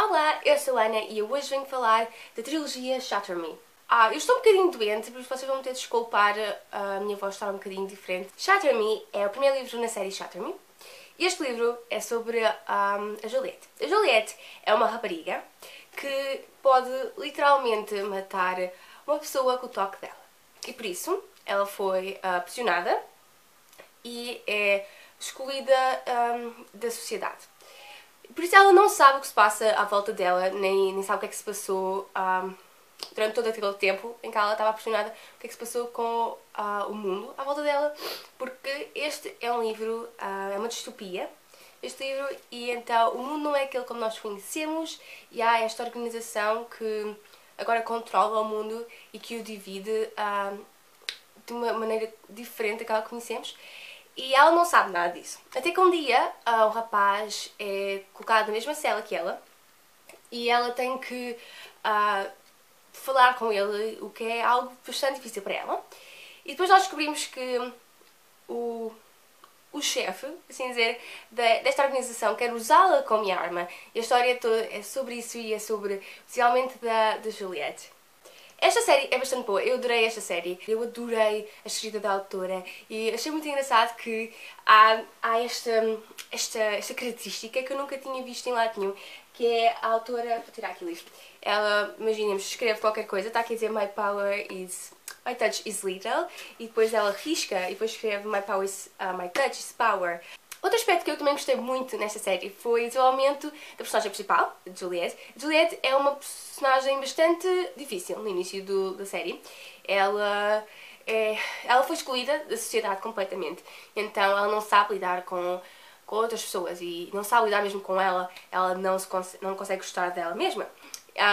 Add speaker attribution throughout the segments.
Speaker 1: Olá, eu sou a Ana e eu hoje venho falar da trilogia Shatter Me. Eu estou um bocadinho doente, por isso vocês vão ter de desculpar a minha voz estar um bocadinho diferente. Shatter Me é o primeiro livro na série Shatter Me. Este livro é sobre a Juliette. A Juliette é uma rapariga que pode literalmente matar uma pessoa com o toque dela. E por isso ela foi pressionada e é excluída da sociedade. Por isso ela não sabe o que se passa à volta dela, nem sabe o que é que se passou durante todo aquele tempo em que ela estava pressionada, o que é que se passou com o mundo à volta dela, porque este é um livro, é uma distopia, este livro, e então o mundo não é aquele como nós conhecemos, e há esta organização que agora controla o mundo e que o divide de uma maneira diferente daquela que conhecemos. E ela não sabe nada disso. Até que um dia o rapaz é colocado na mesma cela que ela e ela tem que falar com ele, o que é algo bastante difícil para ela. E depois nós descobrimos que o chefe, assim dizer, desta organização quer usá-la como arma. E a história toda é sobre isso e é sobre, especialmente, da Juliette. Esta série é bastante boa, eu adorei esta série, eu adorei a escrita da autora e achei muito engraçado que há esta característica que eu nunca tinha visto em lado nenhum, que é a autora, vou tirar aqui o livro, ela, imaginemos, escreve qualquer coisa, está aqui a dizer My touch is little, e depois ela risca e depois escreve My touch is power. Outro aspecto que eu também gostei muito nesta série foi o desenvolvimento da personagem principal, de Juliette. Juliette é uma personagem bastante difícil no início da série. Ela foi excluída da sociedade completamente, então ela não sabe lidar com outras pessoas e não sabe lidar mesmo com ela não consegue gostar dela mesma.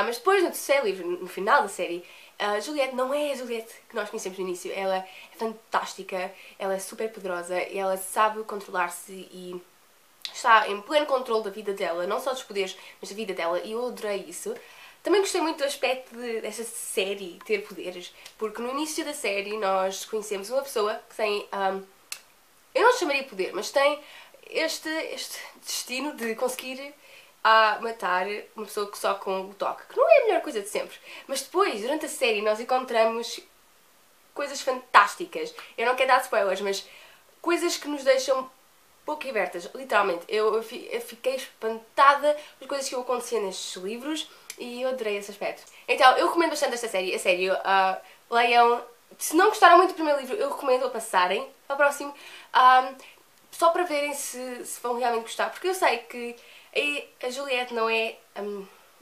Speaker 1: Mas depois, no terceiro livro, no final da série, a Juliette não é a Juliette que nós conhecemos no início. Ela é fantástica, ela é super poderosa, ela sabe controlar-se e está em pleno controle da vida dela, não só dos poderes, mas da vida dela, e eu adorei isso. Também gostei muito do aspecto desta série ter poderes, porque no início da série nós conhecemos uma pessoa que tem, eu não chamaria poder, mas tem este destino de conseguir matar uma pessoa que só com o toque, que não é a melhor coisa de sempre. Mas depois, durante a série, nós encontramos coisas fantásticas. Eu não quero dar spoilers, mas coisas que nos deixam pouco abertas, literalmente. Eu fiquei espantada com as coisas que iam acontecer nestes livros e eu adorei esse aspecto. Então, eu recomendo bastante esta série, a sério. Leiam. Se não gostaram muito do primeiro livro, eu recomendo a passarem ao próximo, só para verem se vão realmente gostar, porque eu sei que a Juliette não é a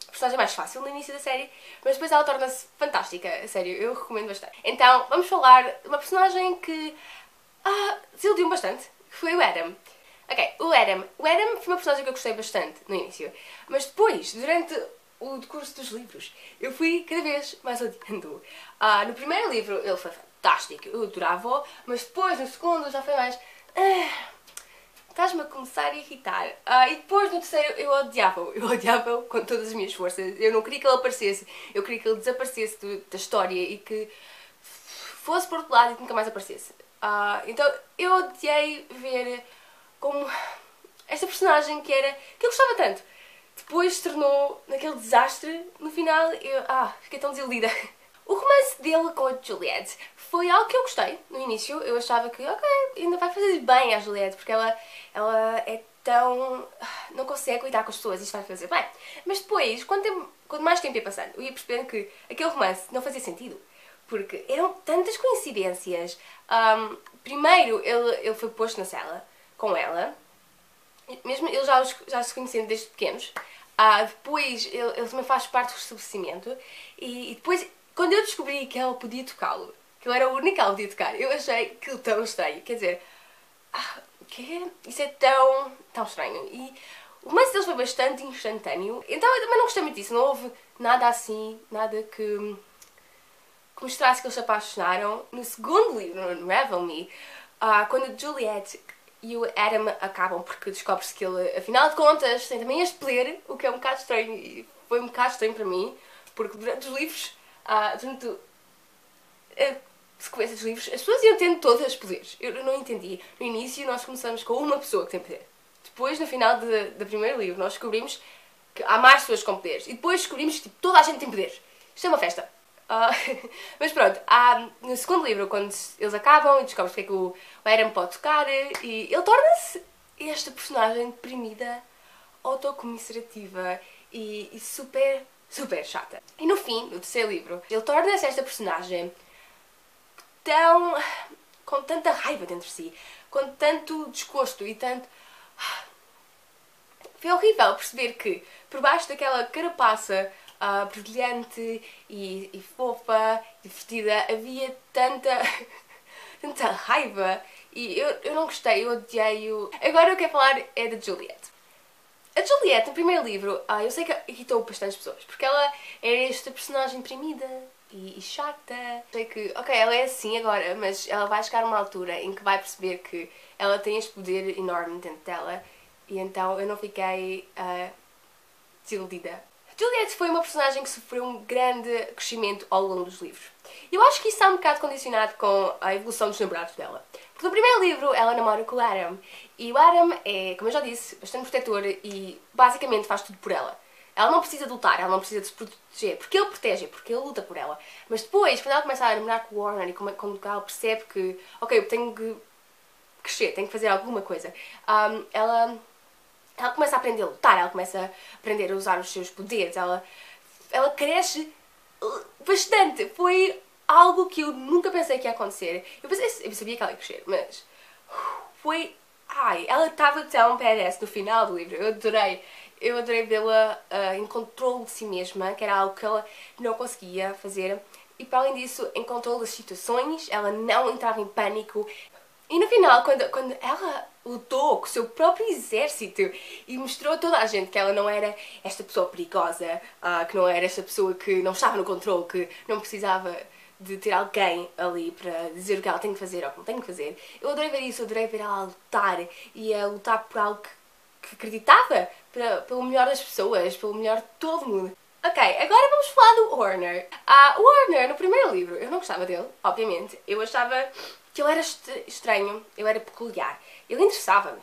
Speaker 1: personagem mais fácil no início da série, mas depois ela torna-se fantástica, a sério, eu recomendo bastante. Então, vamos falar de uma personagem que desiludiu-me bastante, que foi o Adam. Ok, o Adam foi uma personagem que eu gostei bastante no início, mas depois, durante o decurso dos livros, eu fui cada vez mais odiando. No primeiro livro ele foi fantástico, eu adorava-o, mas depois, no segundo, já foi mais... estás-me a começar a irritar. E depois no terceiro eu odiava-o com todas as minhas forças. Eu não queria que ele aparecesse, eu queria que ele desaparecesse da história e que fosse por outro lado e que nunca mais aparecesse. Então eu odiei ver como esta personagem que eu gostava tanto, depois se tornou naquele desastre. No final eu fiquei tão desiludida. O romance dele com a Juliette foi algo que eu gostei no início. Eu achava que, ok, ainda vai fazer bem à Juliette, porque ela é tão... não consegue lidar com as pessoas, isto vai fazer bem. Mas depois, quanto mais tempo ia passando, eu ia percebendo que aquele romance não fazia sentido. Porque eram tantas coincidências. Primeiro, ele foi posto na cela com ela, mesmo eles já se conhecendo desde pequenos. Depois, ele também faz parte do estabelecimento. E depois... quando eu descobri que ela podia tocá-lo, que ele era o único que ela podia tocar, eu achei aquilo tão estranho. Quer dizer, o quê? Isso é tão estranho. E o romance deles foi bastante instantâneo. Então eu também não gostei muito disso. Não houve nada assim, nada que mostrasse que eles se apaixonaram. No segundo livro, no Unravel Me, quando a Juliette e o Adam acabam, porque descobre-se que ele, afinal de contas, tem também este poder, o que é um bocado estranho. E foi um bocado estranho para mim, porque durante os livros... durante a sequência dos livros, as pessoas iam tendo todos os poderes. Eu não entendi. No início nós começamos com uma pessoa que tem poder. Depois, no final do primeiro livro, nós descobrimos que há mais pessoas com poderes. E depois descobrimos que tipo, toda a gente tem poderes. Isto é uma festa. Mas pronto, no segundo livro, quando eles acabam e descobrem que é que o Aram pode tocar, e ele torna-se esta personagem deprimida, autocomiserativa e super, super chata. E no fim, no terceiro livro, ele torna-se esta personagem com tanta raiva dentro de si, com tanto desgosto e tanto... Foi horrível perceber que, por baixo daquela carapaça brilhante e fofa, divertida, havia tanta raiva. E eu não gostei, eu odiei-o. Agora eu quero falar é da Juliette. A Juliette, no primeiro livro, eu sei que irritou bastantes pessoas, porque ela era esta personagem deprimida e chata. Sei que, ok, ela é assim agora, mas ela vai chegar a uma altura em que vai perceber que ela tem este poder enorme dentro dela, e então eu não fiquei desiludida. Juliette foi uma personagem que sofreu um grande crescimento ao longo dos livros. Eu acho que isso está um bocado condicionado com a evolução dos namorados dela. Porque no primeiro livro ela namora com o Aram, e o Aram é, como eu já disse, bastante protetor e basicamente faz tudo por ela. Ela não precisa de lutar, ela não precisa de se proteger, porque ele protege, porque ele luta por ela. Mas depois, quando ela começa a namorar com o Warner e quando ela percebe que, ok, eu tenho que crescer, tenho que fazer alguma coisa, ela começa a aprender a lutar, ela começa a aprender a usar os seus poderes, ela cresce bastante. Foi algo que eu nunca pensei que ia acontecer. Eu sabia que ela ia crescer, mas foi... ela estava tão badass no final do livro, eu adorei vê-la em controle de si mesma, que era algo que ela não conseguia fazer. E para além disso, em controle das situações, ela não entrava em pânico. E no final, quando ela lutou com o seu próprio exército e mostrou a toda a gente que ela não era esta pessoa perigosa, que não era esta pessoa que não estava no controle, que não precisava de ter alguém ali para dizer o que ela tem que fazer ou o que não tem que fazer. Eu adorei ver isso, eu adorei ver ela a lutar e a lutar por algo que acreditava, pelo melhor das pessoas, pelo melhor de todo mundo. Ok, agora vamos falar do Warner. O Warner, no primeiro livro, eu não gostava dele, obviamente. Eu achava que ele era estranho, ele era peculiar. Ele interessava-me.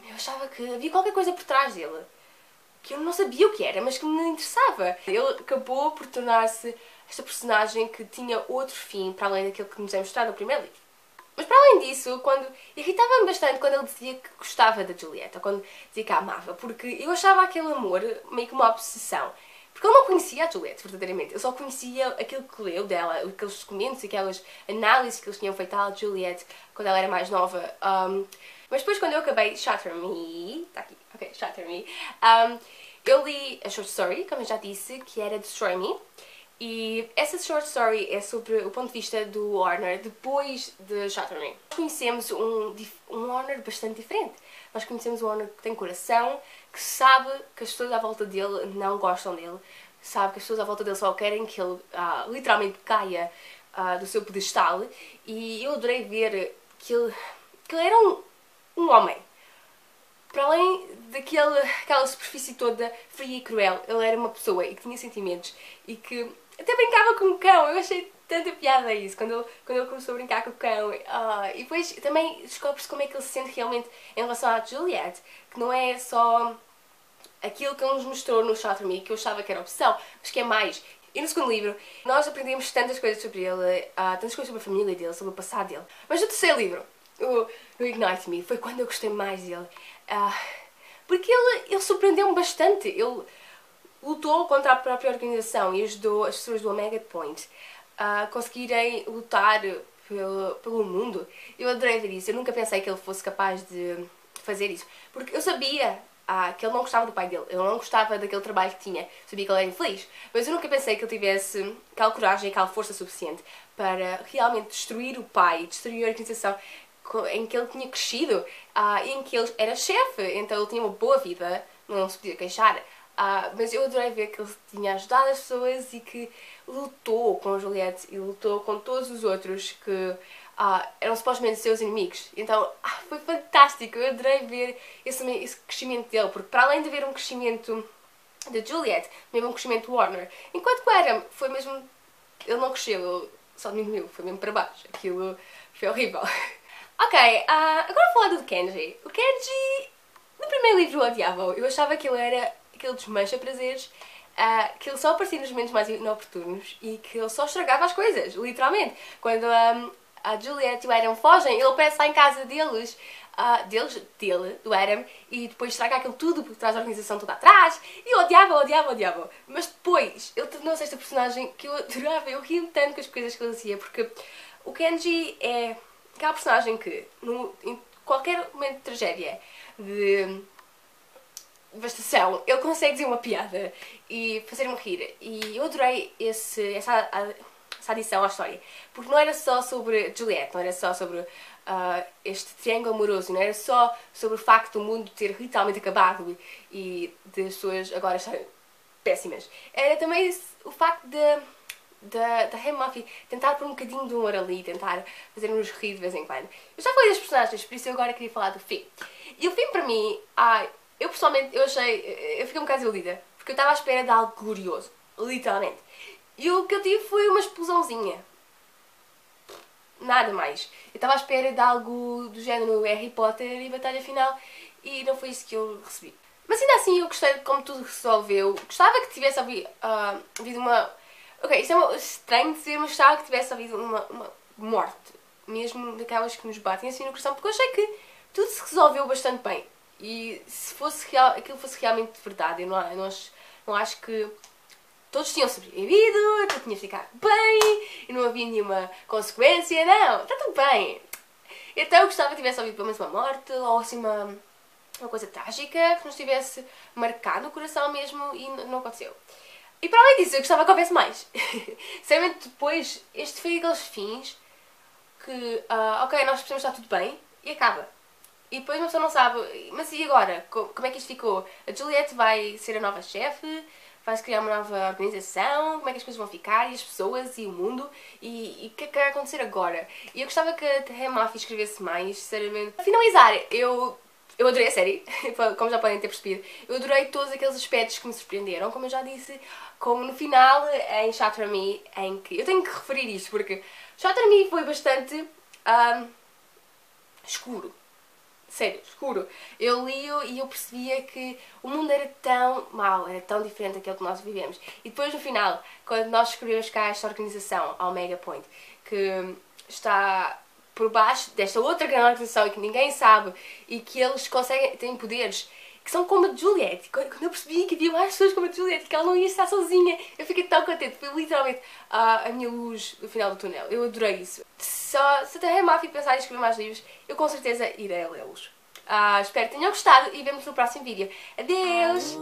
Speaker 1: Eu achava que havia qualquer coisa por trás dele, que eu não sabia o que era, mas que me interessava. Ele acabou por tornar-se esta personagem que tinha outro fim, para além daquilo que nos é mostrado no primeiro livro. Mas para além disso, irritava-me bastante quando ele dizia que gostava da Juliette, ou quando dizia que a amava, porque eu achava aquele amor meio que uma obsessão. Porque eu não conhecia a Juliette, verdadeiramente. Eu só conhecia aquilo que leu dela, aqueles documentos, aquelas análises que eles tinham feito à Juliette quando ela era mais nova. Mas depois, quando eu acabei Shatter Me, está aqui, ok, Shatter Me, eu li a short story, como eu já disse, que era Destroy Me. E essa short story é sobre o ponto de vista do Warner depois de Shatter Me. Nós conhecemos um Warner bastante diferente. Nós conhecemos um Warner que tem coração, que sabe que as pessoas à volta dele não gostam dele, sabe que as pessoas à volta dele só querem que ele literalmente caia do seu pedestal. E eu adorei ver que ele era um homem. Para além daquela superfície toda fria e cruel, ele era uma pessoa e que tinha sentimentos e que até brincava com o cão. Eu achei tanta piada isso, quando ele começou a brincar com o cão. E depois também descobre-se como é que ele se sente realmente em relação à Juliette, que não é só aquilo que ele nos mostrou no Shatter Me, que eu achava que era opção, mas que é mais. E no segundo livro, nós aprendemos tantas coisas sobre ele, tantas coisas sobre a família dele, sobre o passado dele. Mas no terceiro livro, no Ignite Me, foi quando eu gostei mais dele. Porque ele surpreendeu-me bastante. Ele lutou contra a própria organização e ajudou as pessoas do Omega Point a conseguirem lutar pelo mundo. Eu adorei ver isso. Eu nunca pensei que ele fosse capaz de fazer isso. Porque eu sabia que ele não gostava do pai dele. Ele não gostava daquele trabalho que tinha. Sabia que ele era infeliz. Mas eu nunca pensei que ele tivesse aquela coragem e aquela força suficiente para realmente destruir o pai, destruir a organização em que ele tinha crescido, em que ele era chefe, então ele tinha uma boa vida, não se podia queixar. Mas eu adorei ver que ele tinha ajudado as pessoas e que lutou com a Juliette e lutou com todos os outros que eram supostamente seus inimigos. Então foi fantástico, eu adorei ver esse crescimento dele, porque para além de haver um crescimento da Juliette, mesmo um crescimento do Warner, enquanto que o Aram foi mesmo... ele não cresceu, ele só diminuiu, foi mesmo para baixo. Aquilo foi horrível. Ok, agora vou falar do Kenji. O Kenji, no primeiro livro eu odiava-o. Eu achava que ele era que ele desmancha prazeres, que ele só aparecia nos momentos mais inoportunos e que ele só estragava as coisas, literalmente. Quando a Juliet e o Adam fogem, ele aparece lá em casa deles, do Adam, e depois estraga aquilo tudo porque traz a organização toda atrás, e eu odiava. Mas depois ele tornou-se esta personagem que eu adorava, eu ria tanto com as coisas que ele fazia, porque o Kenji é aquela personagem que em qualquer momento de tragédia, de devastação, ele consegue dizer uma piada e fazer-me rir, e eu adorei essa adição à história, porque não era só sobre Juliet, não era só sobre este triângulo amoroso, não era só sobre o facto do mundo ter literalmente acabado e das pessoas agora estarem péssimas. Era também o facto da Remy Murphy tentar pôr um bocadinho de humor ali, tentar fazer-nos rir de vez em quando. Eu já falei das personagens, por isso eu agora queria falar do fim. E o fim para mim, eu pessoalmente, eu fiquei um bocado desiludida, porque eu estava à espera de algo glorioso, literalmente. E o que eu tive foi uma explosãozinha. Nada mais. Eu estava à espera de algo do género Harry Potter e batalha final, e não foi isso que eu recebi. Mas ainda assim eu gostei de como tudo resolveu. Gostava que tivesse havido uma... Ok, isto é estranho de dizer, mas gostava que tivesse havido uma morte. Mesmo daquelas que nos batem assim no coração, porque eu achei que tudo se resolveu bastante bem. E se aquilo fosse realmente verdade, eu não acho que todos tinham sobrevivido, tudo tinha ficado bem, e não havia nenhuma consequência, não, está tudo bem. Então eu gostava que tivesse havido pelo menos uma morte, ou assim uma coisa trágica, que nos tivesse marcado o coração mesmo, e não aconteceu. E para além disso, eu gostava que houvesse mais. Sinceramente, depois, este foi aqueles fins que, ok, nós percebemos que está tudo bem, e acaba. E depois uma pessoa não sabe, mas e agora? Como é que isto ficou? A Juliet vai ser a nova chefe? Vai-se criar uma nova organização? Como é que as coisas vão ficar? E as pessoas? E o mundo? E o que é que vai acontecer agora? E eu gostava que a Remy Murphy escrevesse mais, sinceramente. Para finalizar, eu adorei a série, como já podem ter percebido. Eu adorei todos aqueles aspectos que me surpreenderam, como eu já disse, como no final, em Shatter Me, em que... Eu tenho que referir isto, porque Shatter Me foi bastante escuro. Sério, escuro. Eu li-o e eu percebia que o mundo era tão mau, era tão diferente daquele que nós vivemos. E depois no final, quando nós descobrimos cá esta organização, a Omega Point, que está por baixo desta outra grande organização e que ninguém sabe, e que eles têm poderes que são como a Juliet. Quando eu percebi que havia mais pessoas como a Juliet, que ela não ia estar sozinha, eu fiquei tão contente. Foi literalmente a minha luz no final do túnel. Eu adorei isso. Se a Remy Murphy pensar em escrever mais livros, eu com certeza irei lê-los. Espero que tenham gostado e vemos no próximo vídeo. Adeus!